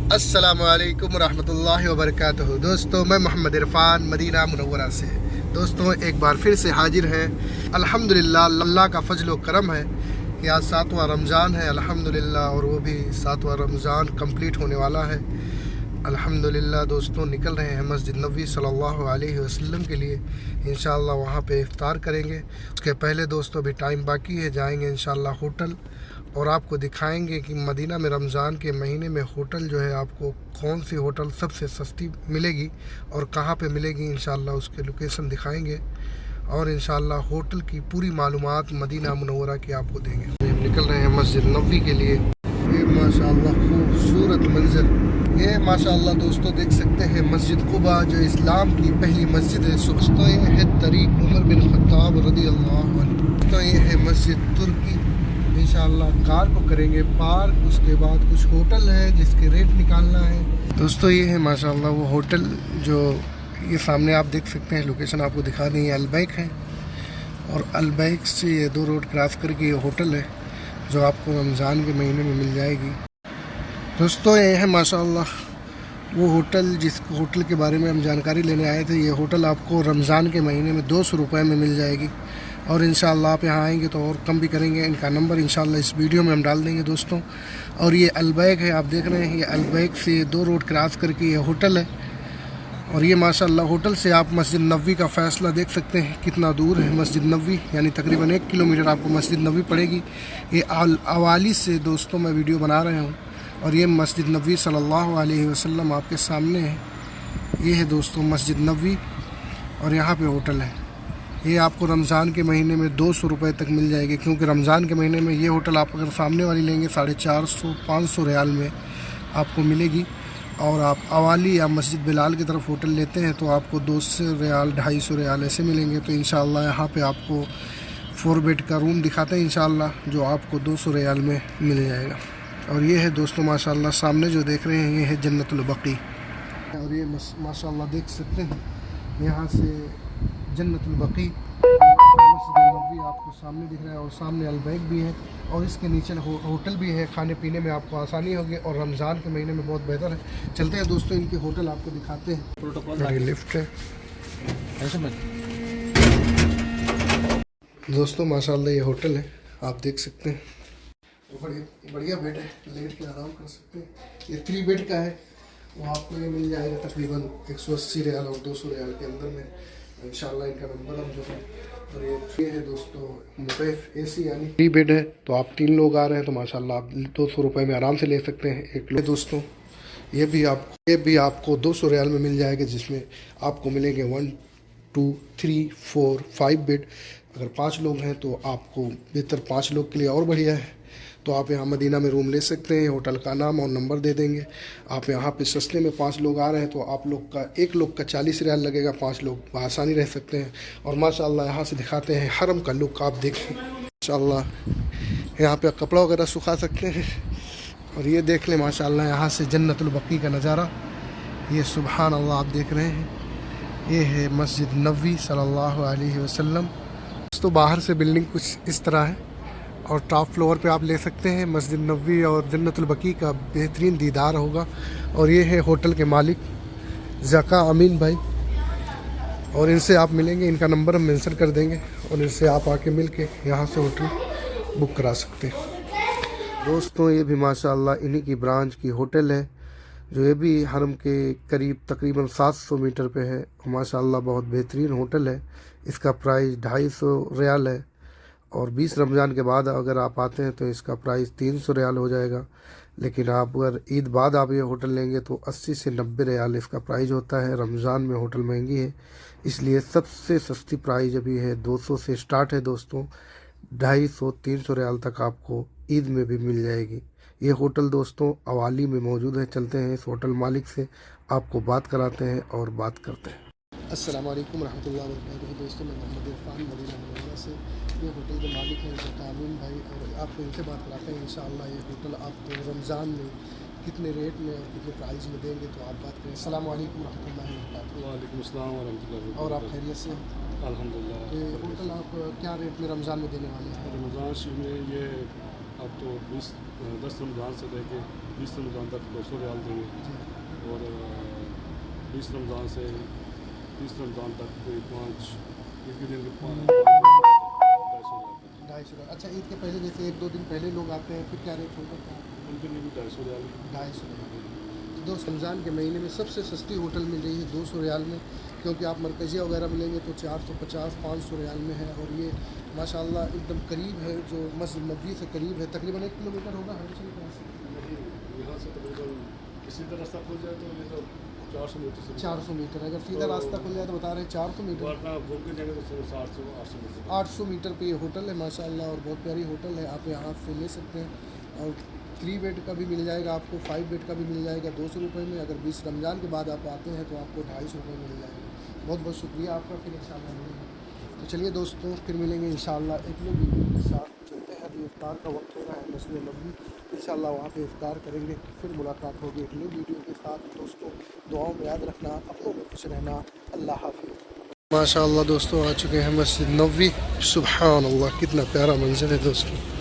अस्सलामुअलैकुम रहमतुल्लाहि व बरकातुहू। दोस्तों, मैं मोहम्मद इरफान मदीना मुनव्वरा से दोस्तों एक बार फिर से हाजिर हैं। अल्हम्दुलिल्लाह, अल्लाह का फजल व करम है कि आज 7वां रमज़ान है अल्हम्दुलिल्लाह, और वो भी 7वां रमज़ान कंप्लीट होने वाला है अल्हम्दुलिल्लाह। दोस्तों निकल रहे हैं मस्जिद नबवी सल्लल्लाहु अलैहि वसल्लम के लिए। इंशाअल्लाह वहाँ पे इफ्तार करेंगे। उसके पहले दोस्तों अभी टाइम बाकी है, जाएंगे इंशाअल्लाह होटल और आपको दिखाएंगे कि मदीना में रमज़ान के महीने में होटल जो है आपको कौन सी होटल सबसे सस्ती मिलेगी और कहाँ पे मिलेगी। इंशाअल्लाह उसके लोकेशन दिखाएंगे और इंशाअल्लाह होटल की पूरी मालूमात मदीना मुनव्वरा की आपको देंगे। हम निकल रहे हैं मस्जिद नबवी के लिए। ये माशाअल्लाह खूबसूरत मंजर, ये माशाअल्लाह दोस्तों देख सकते हैं मस्जिद कुबा जो इस्लाम की पहली मस्जिद है। दोस्तों ये है तरीक उमर बिन खत्ताब रज़ी अल्लाह अन्हु। तो ये है मस्जिद तुर्की। इंशाअल्लाह कार को करेंगे पार्क, उसके बाद कुछ होटल है जिसके रेट निकालना है। दोस्तों ये है माशाअल्लाह वो होटल जो ये सामने आप देख सकते हैं, लोकेशन आपको दिखा दें। ये अलबैक है और अलबैक से ये 2 रोड क्रॉस करके ये होटल है जो आपको रमज़ान के महीने में मिल जाएगी। दोस्तों ये है माशाअल्लाह वो होटल जिस होटल के बारे में हम जानकारी लेने आए थे। ये होटल आपको रमज़ान के महीने में 200 रुपये में मिल जाएगी और इंशाअल्लाह आप यहाँ आएंगे तो और कम भी करेंगे। इनका नंबर इंशाअल्लाह इस वीडियो में हम डाल देंगे दोस्तों। और ये अलबैक है, आप देख रहे हैं, ये अलबैक से 2 रोड क्रॉस करके ये होटल है। और ये माशाअल्लाह होटल से आप मस्जिद नबवी का फ़ैसला देख सकते हैं कितना दूर है मस्जिद नबवी, यानी तकरीबन 1 किलोमीटर आपको मस्जिद नबवी पड़ेगी। ये अवाली से दोस्तों मैं वीडियो बना रहा हूँ और ये मस्जिद नबवी सल्लल्लाहु अलैहि वसल्लम आपके सामने है। ये है दोस्तों मस्जिद नबवी और यहाँ पे होटल है। ये आपको रमज़ान के महीने में 200 रुपये तक मिल जाएगी, क्योंकि रमज़ान के महीने में ये होटल आप अगर सामने वाली लेंगे 450-500 रियाल में आपको मिलेगी। और आप अवाली या मस्जिद बिलाल की तरफ होटल लेते हैं तो आपको 200 रियाल 250 रियाल ऐसे मिलेंगे। तो इंशाअल्लाह यहाँ पे आपको 4 बेड का रूम दिखाते हैं इंशाअल्लाह, जो आपको 200 रियाल में मिल जाएगा। और ये है दोस्तों माशाअल्लाह सामने जो देख रहे हैं ये है जन्नतुल बकी। और ये माशाअल्लाह देख सकते हैं यहाँ से जन्नतुल बकी मस्जिद नबवी आपको सामने दिख रहा है और सामने अलबैक भी है और इसके नीचे होटल भी है। खाने पीने में आपको आसानी होगी और रमज़ान के महीने में बहुत बेहतर है। चलते हैं दोस्तों इनके होटल आपको दिखाते हैं। प्रोटोकॉल लिफ्ट है दोस्तों, माशाअल्लाह ये होटल है, आप देख सकते हैं। बढ़िया बेड है, लेट के आराम कर सकते हैं। ये 3 बेड का है, वो आपको ये मिल जाएगा तकरीबन 180 रियाल और 200 रियाल के अंदर में इंशाअल्लाह। इनका नंबर हम जो है। और ये है दोस्तों मुकैफ एसी, यानी 3 बेड है, तो आप 3 लोग आ रहे हैं तो माशाअल्लाह आप 200 रुपये में आराम से ले सकते हैं एक लोग। दोस्तों ये भी आपको 200 रियाल में मिल जाएगा, जिसमें आपको मिलेंगे 1 2 3 4 5 बेड। अगर 5 लोग हैं तो आपको बेहतर, 5 लोग के लिए और बढ़िया है। तो आप यहाँ मदीना में रूम ले सकते हैं। होटल का नाम और नंबर दे देंगे। आप यहाँ पे सस्ते में 5 लोग आ रहे हैं तो आप लोग का 1 लोग का 40 रियाल लगेगा, 5 लोग आसानी रह सकते हैं। और माशाअल्लाह यहाँ से दिखाते हैं हरम का लुक, आप देखें माशाअल्लाह यहाँ पे कपड़ा वगैरह सुखा सकते हैं। और ये देख लें माशाअल्लाह यहाँ से जन्नतुल बकी का नज़ारा, ये सुबहान अल्लाह आप देख रहे हैं। ये है मस्जिद नबवी सल्लल्लाहु अलैहि वसल्लम। तो बाहर से बिल्डिंग कुछ इस तरह है और टॉप फ्लोर पे आप ले सकते हैं मस्जिद नबवी और जन्नतुल बकी का बेहतरीन दीदार होगा। और ये है होटल के मालिक ज़का अमीन भाई, और इनसे आप मिलेंगे, इनका नंबर हम मेंशन कर देंगे और इनसे आप आके मिल के यहाँ से होटल बुक करा सकते हैं। दोस्तों ये भी माशाअल्लाह इन्हीं की ब्रांच की होटल है, जो ये भी हरम के करीब तकरीबन 700 मीटर पे है। माशाअल्लाह बहुत बेहतरीन होटल है। इसका प्राइस 250 रियाल है और 20 रमज़ान के बाद अगर आप आते हैं तो इसका प्राइस 300 रियाल हो जाएगा। लेकिन आप अगर ईद बाद आप ये होटल लेंगे तो 80 से 90 रियाल इसका प्राइस होता है। रमज़ान में होटल महंगी है, इसलिए सबसे सस्ती प्राइस अभी है 200 से स्टार्ट है दोस्तों। 250-300 रियाल तक आपको ईद में भी मिल जाएगी। ये होटल दोस्तों अवाली में मौजूद है। चलते हैं इस होटल मालिक से, आपको बात कराते हैं और बात करते हैं। अस्सलाम वालेकुम रहमतुल्लाहि व बरकातुहू। दोस्तों मैं मोहम्मद इरफान मदीना मुनव्वरा से, ये होटल के मालिक हैं ज़का अमीन भाई, और आपको इनसे बात कराते हैं इंशाअल्लाह। ये होटल आपको रमज़ान में कितने रेट में और कितने प्राइस में देंगे, तो आप बात करें। अस्सलाम वालेकुम रहमतुल्लाहि व बरकातुहू। वालेकुम अस्सलाम वरहमतुल्लाहि और आप खैरियत से? अल्हम्दुलिल्लाह। तो ये होटल आप क्या रेट में रमज़ान में देने वाले हैं? रमज़ान में ये अब तो 10 रमज़ान से लेके 20 रमज़ान तक 200 रियाल देंगे और 20 रमज़ान से 30 रमज़ान तक कोई 5 एक दिन के 250 रियाल 250। अच्छा, ईद के पहले जैसे 1-2 दिन पहले लोग आते हैं, फिर क्या रेट होगा? क्या उनके लिए भी 250 रियाल 250। दोस्त, रमज़ान के महीने में सबसे सस्ती होटल मिल रही है 200 रियाल में, क्योंकि आप मरकज़िया वगैरह मिलेंगे तो 450-500 रियाल में है। और ये माशाल्लाह एकदम करीब है, जो मस्जिद नबवी से करीब है, तकरीबन 1 किलोमीटर होगा हर चीज़ का। यहाँ से तकरीबन इसी तरह रास्ता खुल जाए तो ये तो 400 मीटर से 400 मीटर, अगर सीधा रास्ता खुल जाए तो बता रहे हैं 400 मीटर। वरना घूम के जाएंगे तो 700-800 मीटर 800 मीटर पे ये होटल है माशाल्लाह, और बहुत प्यारी होटल है। आप यहाँ से ले सकते हैं, और 3 बेड का भी मिल जाएगा आपको, 5 बेड का भी मिल जाएगा 200 रुपये में। अगर 20 रमज़ान के बाद आप आते हैं तो आपको 250 रुपये मिल जाएगा। बहुत बहुत शुक्रिया आपका, फिर इंशाल्लाह मिलेंगे। तो चलिए दोस्तों, फिर मिलेंगे इंशाल्लाह एक लोग वीडियो के साथ। चलते हैं, अभी इफ्तार का वक्त हो रहा है मस्जिद नबवी, इंशाल्लाह वहाँ पे इफ्तार करेंगे, फिर मुलाकात होगी एक लोग वीडियो के साथ। दोस्तों, दुआओं में याद रखना, अपनों में खुश रहना। अल्लाह हाफिज़। माशाअल्लाह दोस्तों, आ चुके हैं मस्जिद नबवी। सुभान अल्लाह, कितना प्यारा मंजर है दोस्तों।